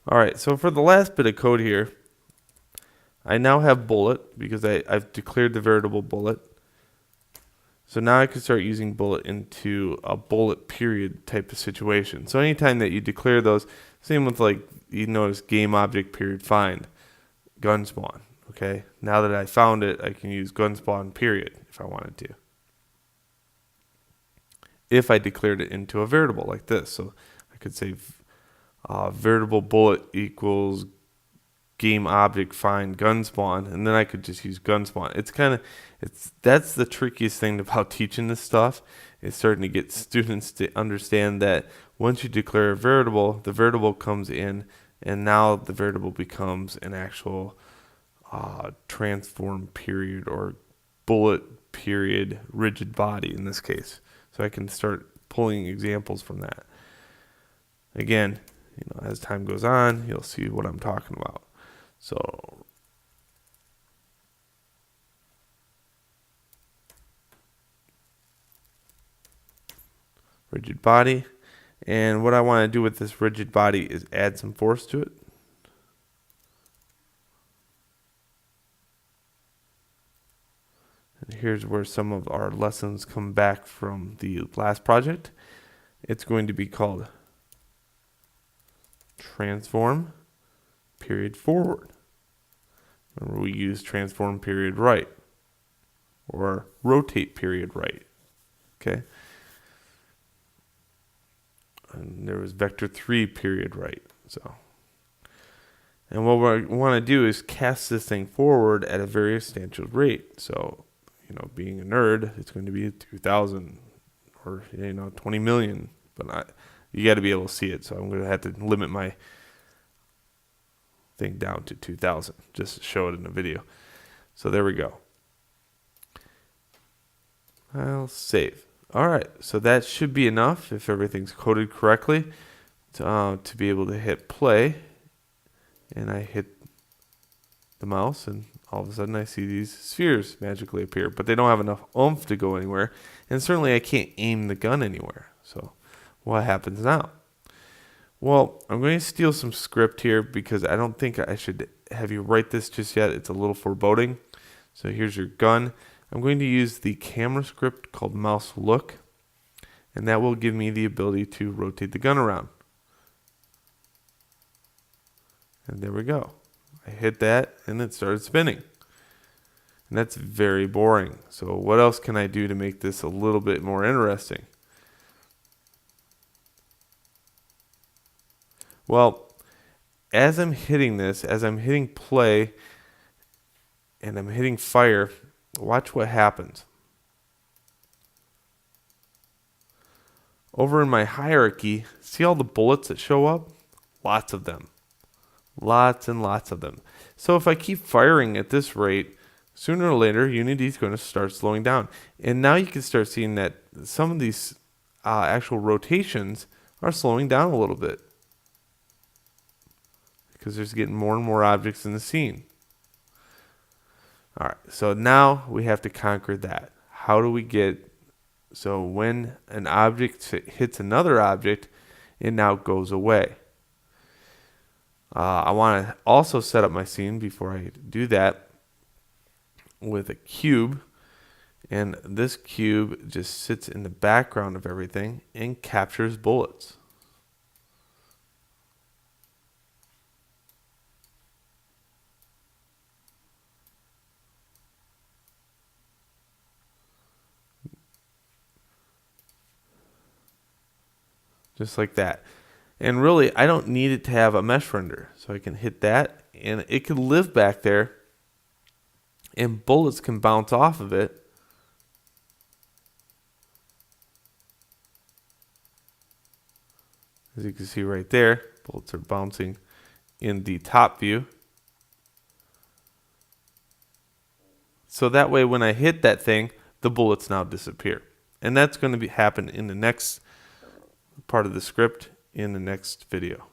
All right, so for the last bit of code here, I now have bullet because I've declared the variable bullet. So now I can start using bullet into a bullet period type of situation. So anytime that you declare those, same with like, you notice game object period find, gun spawn. Okay, now that I found it, I can use gun spawn period if I wanted to. If I declared it into a variable like this. So I could say variable bullet equals game object find gun spawn, and then I could just use gun spawn. That's the trickiest thing about teaching this stuff, is starting to get students to understand that once you declare a variable, the variable comes in, and now the variable becomes an actual transform period or bullet period rigid body in this case. So I can start pulling examples from that. Again, as time goes on, you'll see what I'm talking about. So rigid body, and what I want to do with this rigid body is add some force to it. And here's where some of our lessons come back from the last project. It's going to be called transform period forward. Remember, we use transform period right or rotate period right. Okay. And there was vector 3 period right. So, and what we want to do is cast this thing forward at a very substantial rate. So, being a nerd, it's going to be 2,000 or 20 million, but you got to be able to see it. So I'm going to have to limit my thing down to 2,000 just to show it in the video. So there we go. I'll save. All right, so that should be enough if everything's coded correctly to be able to hit play. And I hit the mouse, and all of a sudden I see these spheres magically appear, but they don't have enough oomph to go anywhere, and certainly I can't aim the gun anywhere. So what happens now? Well, I'm going to steal some script here because I don't think I should have you write this just yet. It's a little foreboding. So here's your gun. I'm going to use the camera script called mouse look, and that will give me the ability to rotate the gun around. And there we go. I hit that and it started spinning. And that's very boring. So what else can I do to make this a little bit more interesting? Well, as I'm hitting this, as I'm hitting play and I'm hitting fire, watch what happens. Over in my hierarchy, see all the bullets that show up? Lots of them. Lots and lots of them. So if I keep firing at this rate, sooner or later, Unity is going to start slowing down. And now you can start seeing that some of these actual rotations are slowing down a little bit, because there's getting more and more objects in the scene. All right, so now we have to conquer that. How do we get, so when an object hits another object, it now goes away. I want to also set up my scene before I do that with a cube. And this cube just sits in the background of everything and captures bullets. Just like that. And really, I don't need it to have a mesh render. So I can hit that, and it can live back there, and bullets can bounce off of it. As you can see right there, bullets are bouncing in the top view. So that way, when I hit that thing, the bullets now disappear. And that's going to happen in the next part of the script in the next video.